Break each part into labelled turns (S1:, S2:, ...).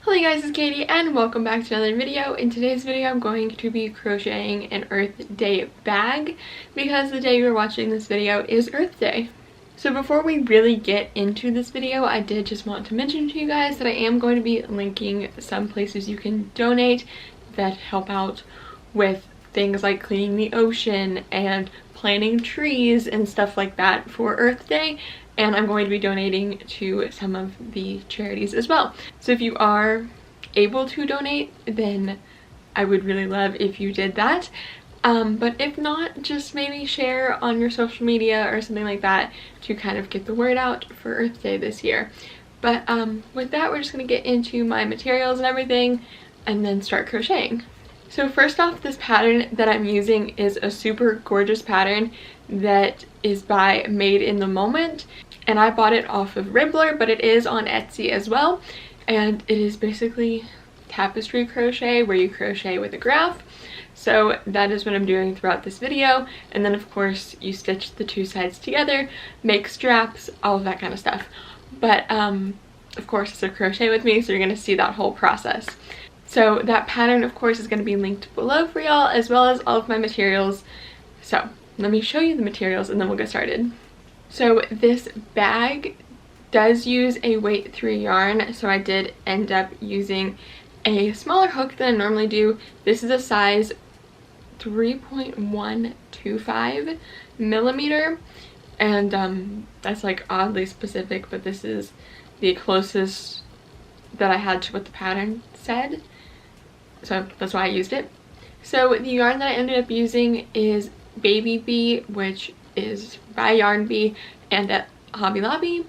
S1: Hello guys, it's Katie and welcome back to another video. In today's video I'm going to be crocheting an Earth Day bag because the day you're watching this video is Earth Day. So before we really get into this video, I did just want to mention to you guys that I am going to be linking some places you can donate that help out with things like cleaning the ocean and planting trees and stuff like that for Earth Day. And I'm going to be donating to some of the charities as well. So if you are able to donate, then I would really love if you did that. But if not, just maybe share on your social media or something like that to kind of get the word out for Earth Day this year. But with that, we're just going to get into my materials and everything and then start crocheting. So first off, this pattern that I'm using is a super gorgeous pattern that is by Made in the Moment, and I bought it off of Ribbler, but it is on Etsy as well, and it is basically tapestry crochet where you crochet with a graph. So that is what I'm doing throughout this video, and then of course you stitch the two sides together, make straps, all of that kind of stuff. But of course it's a crochet with me, so you're going to see that whole process. So that pattern of course is going to be linked below for y'all, as well as all of my materials. So let me show you the materials and then we'll get started. So this bag does use a weight 3 yarn, so I did end up using a smaller hook than I normally do. This is a size 3.125 millimeter, and that's like oddly specific, but this is the closest that I had to what the pattern said, so that's why I used it. So the yarn that I ended up using is Baby Bee, which is by Yarn Bee and at Hobby Lobby,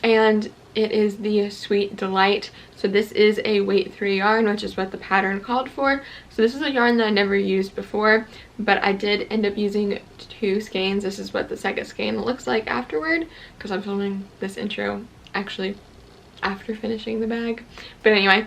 S1: and it is the Sweet Delight. So this is a weight 3 yarn, which is what the pattern called for. So this is a yarn that I never used before, but I did end up using 2 skeins. This is what the second skein looks like afterward, because I'm filming this intro actually after finishing the bag. But anyway,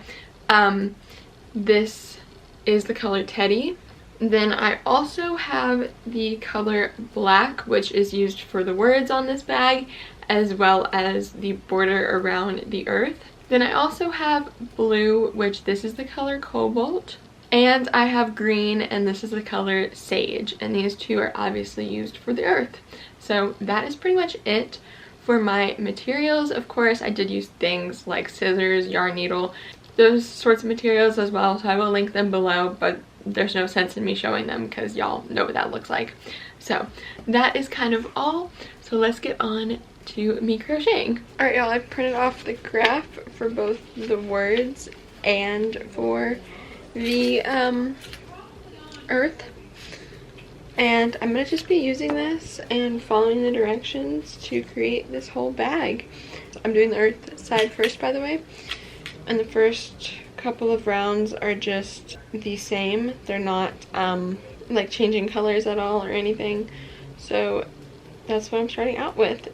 S1: this is the color Teddy. Then I also have the color Black, which is used for the words on this bag, as well as the border around the earth. Then I also have Blue, which this is the color Cobalt. And I have Green, and this is the color Sage. And these two are obviously used for the earth. So that is pretty much it for my materials. Of course, I did use things like scissors, yarn needle, those sorts of materials as well. So I will link them below, but there's no sense in me showing them because y'all know what that looks like. So that is kind of all. So let's get on to me crocheting. Alright y'all, I've printed off the graph for both the words and for the earth. And I'm going to just be using this and following the directions to create this whole bag. I'm doing the earth side first, by the way. And the first couple of rounds are just the same. They're not like changing colors at all or anything. So that's what I'm starting out with.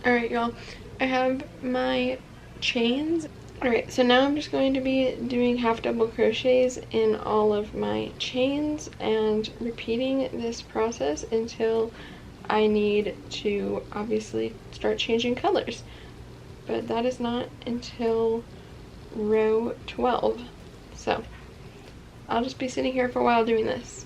S1: Alright y'all, I have my chains. Alright, so now I'm just going to be doing half double crochets in all of my chains and repeating this process until I need to obviously start changing colors. But that is not until row 12. So I'll just be sitting here for a while doing this.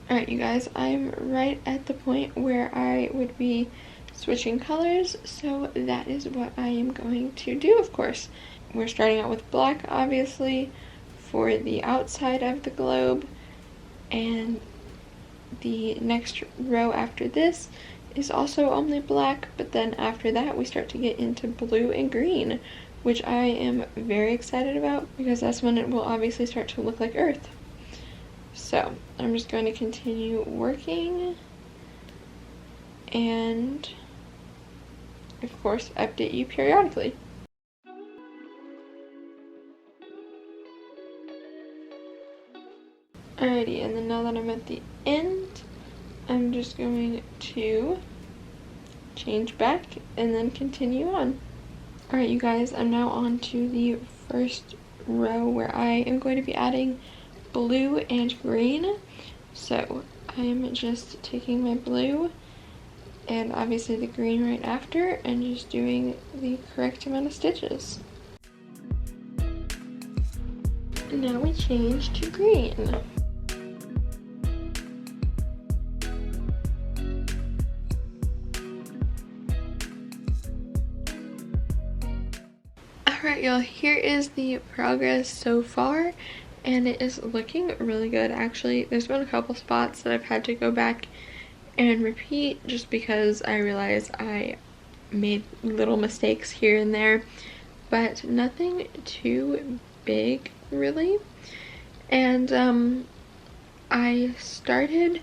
S1: Alright you guys, I'm right at the point where I would be switching colors, so that is what I am going to do, of course. We're starting out with black, obviously, for the outside of the globe, and the next row after this is also only black, but then after that we start to get into blue and green, which I am very excited about because that's when it will obviously start to look like earth. So I'm just going to continue working and of course update you periodically. Alrighty, and then now that I'm at the end, I'm just going to change back and then continue on. Alright you guys, I'm now on to the first row where I am going to be adding blue and green. So I'm just taking my blue and obviously the green right after and just doing the correct amount of stitches. And now we change to green. Alright y'all, here is the progress so far, and it is looking really good actually. There's been a couple spots that I've had to go back and repeat just because I realized I made little mistakes here and there, but nothing too big really. And I started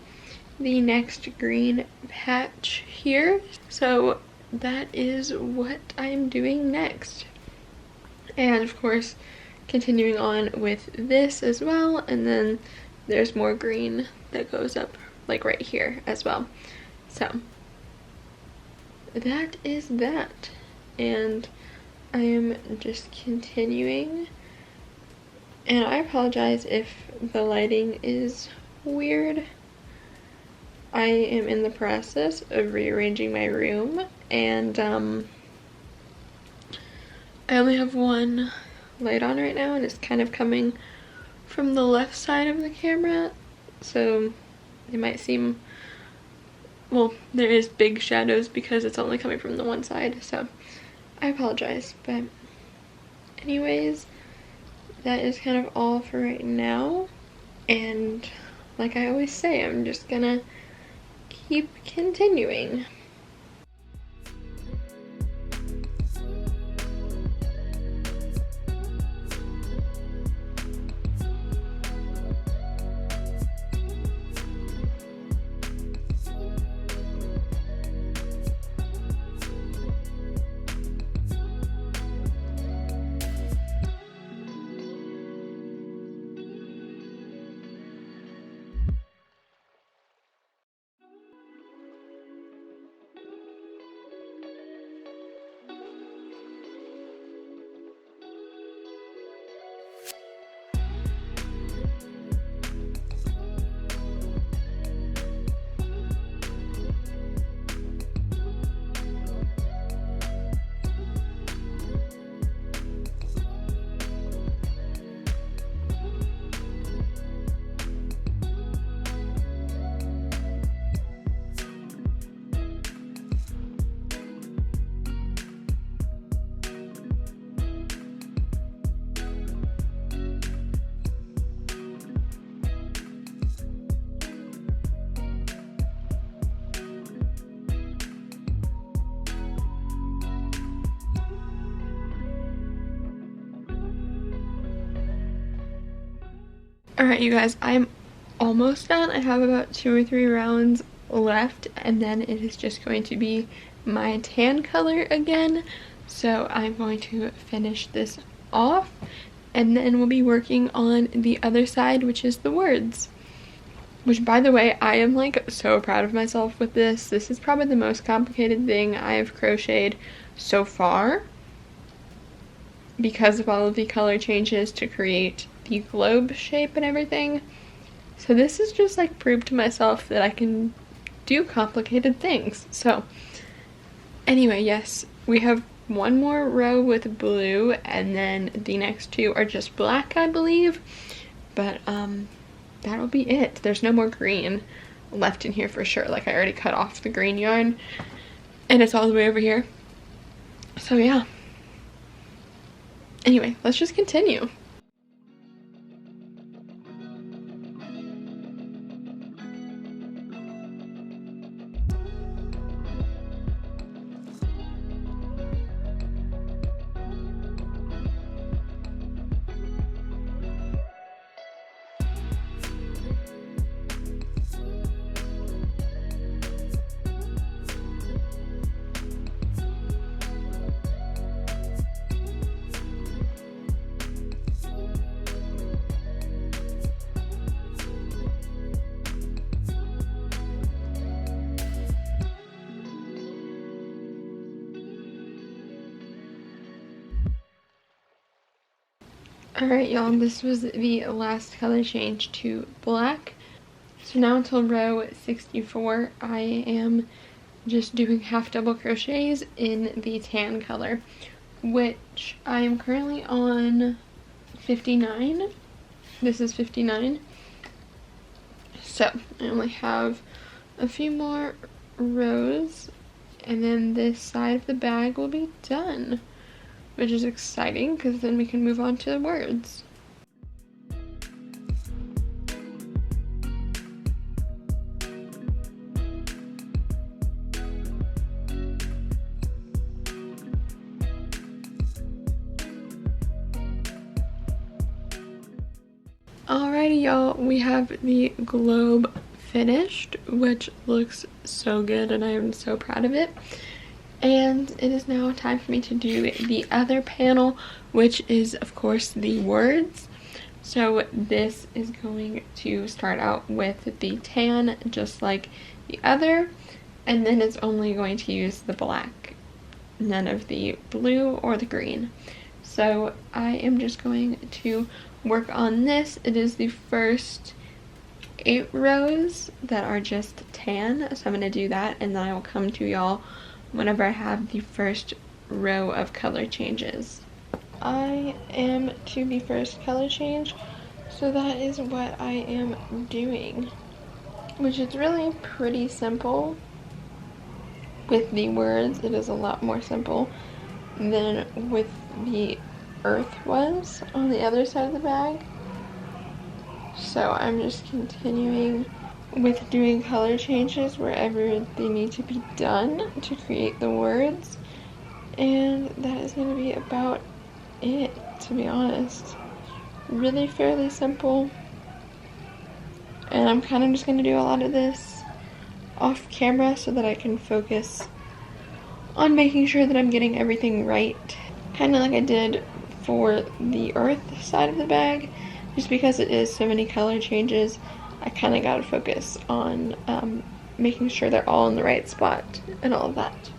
S1: the next green patch here, so that is what I'm doing next. And of course continuing on with this as well, and then there's more green that goes up like right here as well. So that is that, and I am just continuing, and I apologize if the lighting is weird. I am in the process of rearranging my room, and I only have one light on right now, and it's kind of coming from the left side of the camera, so it might seem, well, there is big shadows because it's only coming from the one side, so I apologize. But anyways, that is kind of all for right now, and like I always say, I'm just gonna keep continuing. Alright you guys, I'm almost done. I have about 2 or 3 rounds left, and then it is just going to be my tan color again. So I'm going to finish this off, and then we'll be working on the other side, which is the words. Which, by the way, I am like so proud of myself with this. This is probably the most complicated thing I've crocheted so far because of all of the color changes to create the globe shape and everything. So this is just like proof to myself that I can do complicated things. So anyway, yes, we have one more row with blue, and then the next 2 are just black, I believe. But that'll be it. There's no more green left in here for sure. Like, I already cut off the green yarn and it's all the way over here. So yeah. Anyway, let's just continue. Alright y'all, this was the last color change to black. So now until row 64, I am just doing half double crochets in the tan color, which I am currently on 59. This is 59. So I only have a few more rows and then this side of the bag will be done, which is exciting because then we can move on to the words. Alrighty y'all, we have the globe finished, which looks so good and I am so proud of it. And it is now time for me to do the other panel, which is of course the words. So this is going to start out with the tan, just like the other, and then it's only going to use the black, none of the blue or the green. So I am just going to work on this. It is the first 8 rows that are just tan, so I'm going to do that and then I will come to y'all whenever I have the first row of color changes. I am to the first color change, so that is what I am doing, which is really pretty simple. With the words, it is a lot more simple than with the earth was on the other side of the bag. So I'm just continuing with doing color changes wherever they need to be done to create the words, and that is going to be about it, to be honest. Really fairly simple, and I'm kind of just going to do a lot of this off camera so that I can focus on making sure that I'm getting everything right, kind of like I did for the earth side of the bag. Just because it is so many color changes, I kind of got to focus on making sure they're all in the right spot and all of that.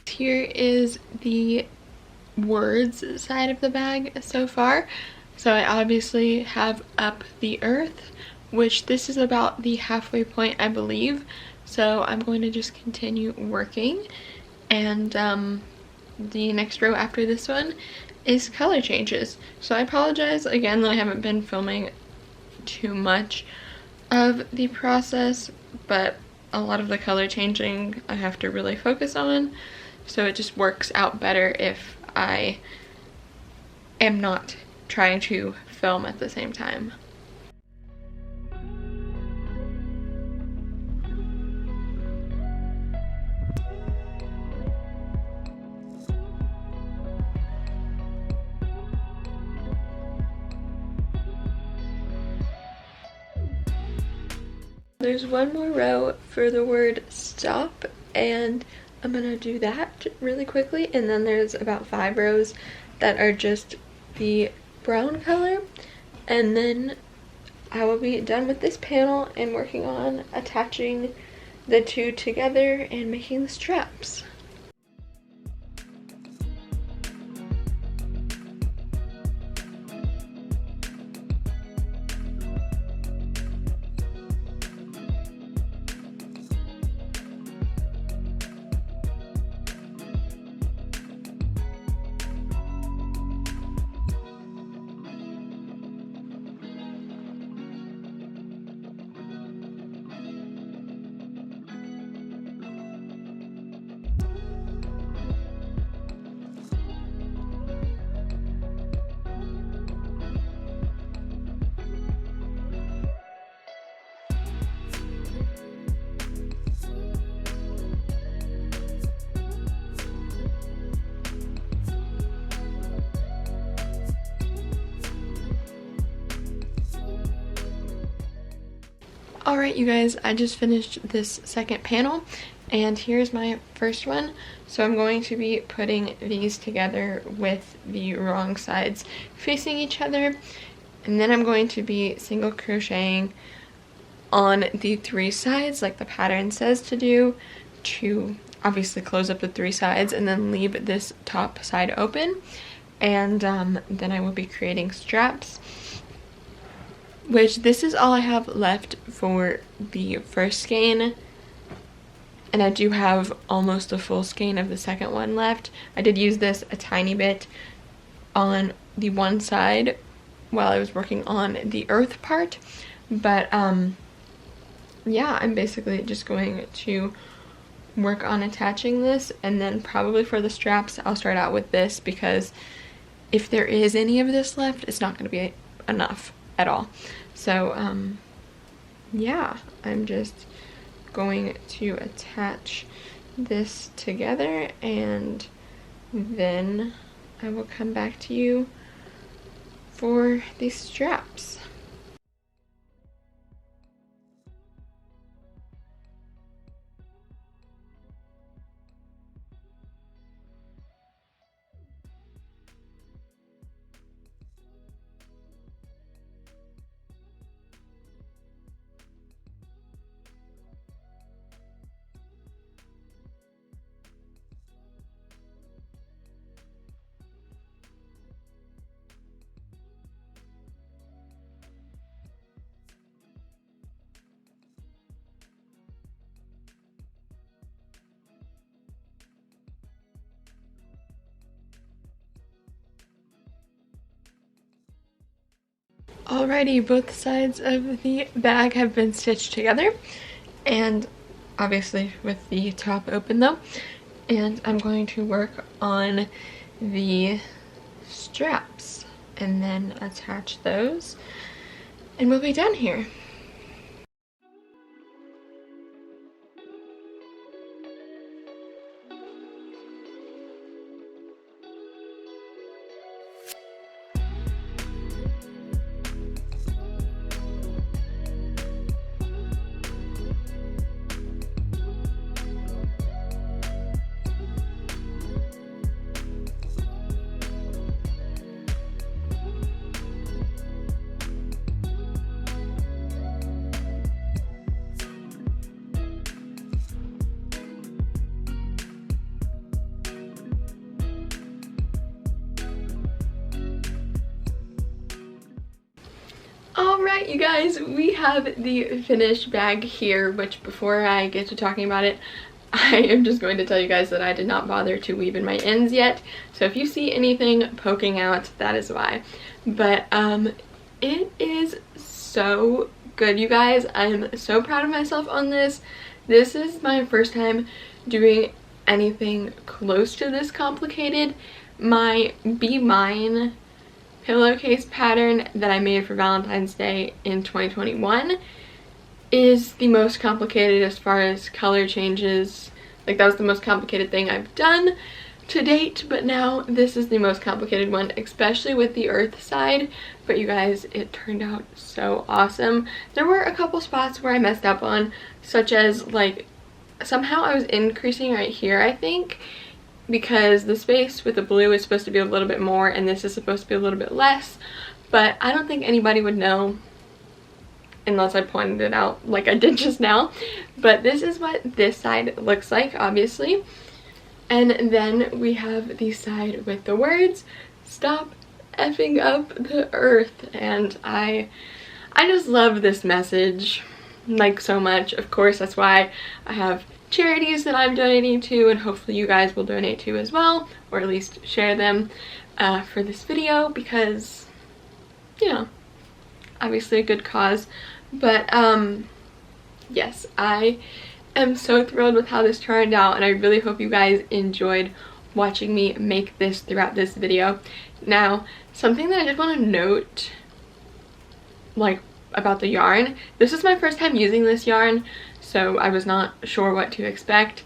S1: Here is the words side of the bag so far. So I obviously have up the earth, which this is about the halfway point, I believe. So I'm going to just continue working, and the next row after this one is color changes. So I apologize again that I haven't been filming too much of the process, but a lot of the color changing I have to really focus on, so it just works out better if I am not trying to film at the same time. There's one more row for the word stop, and I'm gonna do that really quickly, and then there's about 5 rows that are just the brown color, and then I will be done with this panel and working on attaching the two together and making the straps. Alright you guys, I just finished this second panel, And here's my first one. So I'm going to be putting these together with the wrong sides facing each other. And then I'm going to be single crocheting on the 3 sides like the pattern says to do, to obviously close up the 3 sides and then leave this top side open. And then I will be creating straps, which this is all I have left for the first skein. And I do have almost a full skein of the second one left. I did use this a tiny bit on the one side while I was working on the earth part. But yeah, I'm basically just going to work on attaching this, and then probably for the straps I'll start out with this, because if there is any of this left, it's not going to be enough at all. So yeah, I'm just going to attach this together, and then I will come back to you for these straps. Alrighty, both sides of the bag have been stitched together, and obviously with the top open though, and I'm going to work on the straps and then attach those, and we'll be done here. Alright, you guys, we have the finished bag here, which before I get to talking about it, I am just going to tell you guys that I did not bother to weave in my ends yet. So if you see anything poking out, that is why. But it is so good, you guys. I'm so proud of myself on this. This is my first time doing anything close to this complicated. My Be Mine pillowcase pattern that I made for Valentine's Day in 2021 is the most complicated as far as color changes. Like, that was the most complicated thing I've done to date, but now this is the most complicated one, especially with the earth side. But you guys, it turned out so awesome. There were a couple spots where I messed up on, such as like somehow I was increasing right here, I think, because the space with the blue is supposed to be a little bit more and this is supposed to be a little bit less, but I don't think anybody would know unless I pointed it out like I did just now. But this is what this side looks like, obviously. And then we have the side with the words, "Stop effing up the earth." And I just love this message like so much. Of course, that's why I have charities that I'm donating to, and hopefully you guys will donate to as well, or at least share them for this video, because, you know, obviously a good cause. But yes, I am so thrilled with how this turned out, and I really hope you guys enjoyed watching me make this throughout this video. Now, something that I just want to note, like, about the yarn, this is my first time using this yarn, so I was not sure what to expect,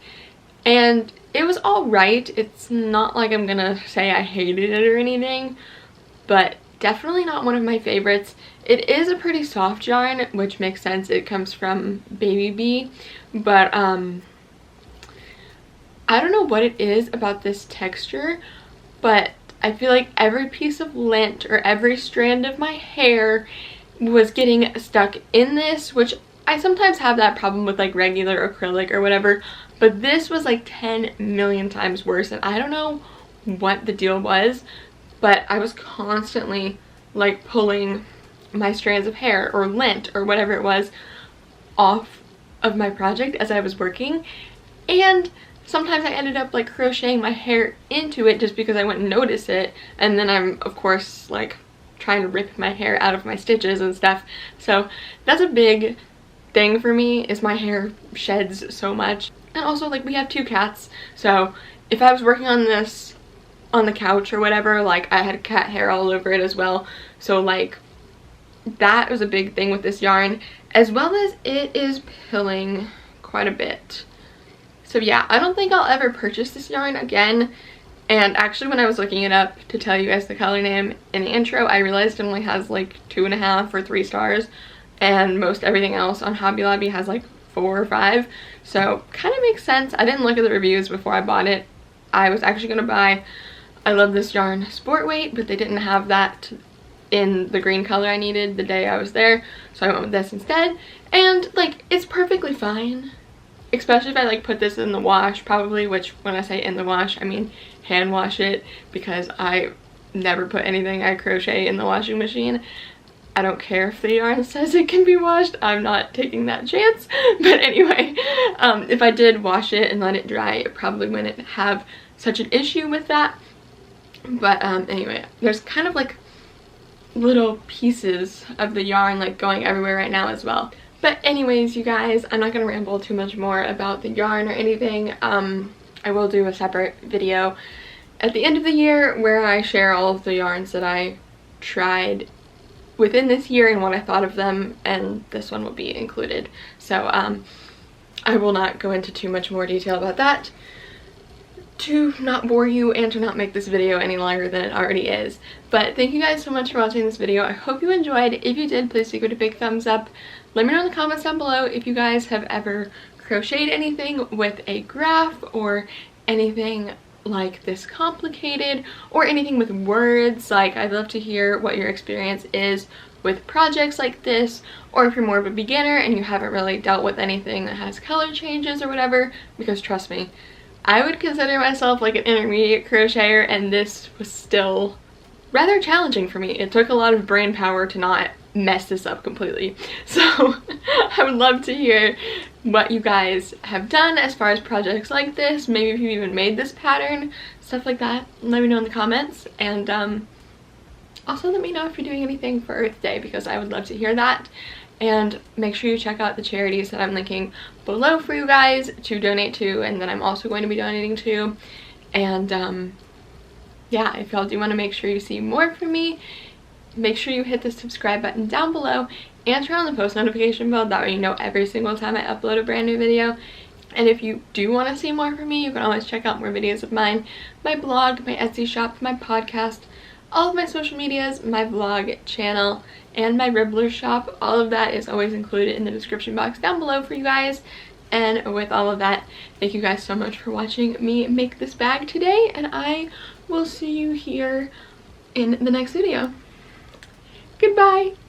S1: and it was all right. It's not like I'm gonna say I hated it or anything, but definitely not one of my favorites. It is a pretty soft yarn, which makes sense. It comes from Baby Bee, but I don't know what it is about this texture, but I feel like every piece of lint or every strand of my hair was getting stuck in this, which I sometimes have that problem with like regular acrylic or whatever, but this was like 10 million times worse, and I don't know what the deal was, but I was constantly like pulling my strands of hair or lint or whatever it was off of my project as I was working, and sometimes I ended up like crocheting my hair into it just because I wouldn't notice it, and then I'm of course like trying to rip my hair out of my stitches and stuff. So that's a big thing for me, is my hair sheds so much. And also like we have 2 cats, so if I was working on this on the couch or whatever, like I had cat hair all over it as well, so like that was a big thing with this yarn, as well as it is pilling quite a bit. So yeah, I don't think I'll ever purchase this yarn again. And actually when I was looking it up to tell you guys the color name in the intro, I realized it only has like 2.5 or 3 stars, and most everything else on Hobby Lobby has like 4 or 5, so kind of makes sense. I didn't look at the reviews before I bought it. I was actually going to buy, I love this yarn, Sport Weight, but they didn't have that in the green color I needed the day I was there, so I went with this instead, and like it's perfectly fine, especially if I like put this in the wash probably, which when I say in the wash I mean hand wash it, because I never put anything I crochet in the washing machine. I don't care if the yarn says it can be washed, I'm not taking that chance. But anyway, if I did wash it and let it dry, it probably wouldn't have such an issue with that. But anyway, there's kind of like little pieces of the yarn like going everywhere right now as well. But anyways, you guys, I'm not going to ramble too much more about the yarn or anything. I will do a separate video at the end of the year where I share all of the yarns that I tried within this year and what I thought of them, and this one will be included. So I will not go into too much more detail about that to not bore you and to not make this video any longer than it already is. But thank you guys so much for watching this video. I hope you enjoyed. If you did, please give it a big thumbs up. Let me know in the comments down below if you guys have ever crocheted anything with a graph or anything like this complicated, or anything with words. Like, I'd love to hear what your experience is with projects like this, or if you're more of a beginner and you haven't really dealt with anything that has color changes or whatever, because trust me, I would consider myself like an intermediate crocheter, and this was still rather challenging for me. It took a lot of brain power to not mess this up completely. So I would love to hear what you guys have done as far as projects like this. Maybe if you even made this pattern, stuff like that. Let me know in the comments. And also let me know if you're doing anything for Earth Day, because I would love to hear that. And make sure you check out the charities that I'm linking below for you guys to donate to, and that I'm also going to be donating to. And yeah, if y'all do want to make sure you see more from me, make sure you hit the subscribe button down below and turn on the post notification bell. That way you know every single time I upload a brand new video. And if you do want to see more from me, you can always check out more videos of mine, my blog, my Etsy shop, my podcast, all of my social medias, my vlog channel, and my Ribbler shop. All of that is always included in the description box down below for you guys. And with all of that, thank you guys so much for watching me make this bag today, and I will see you here in the next video. Goodbye!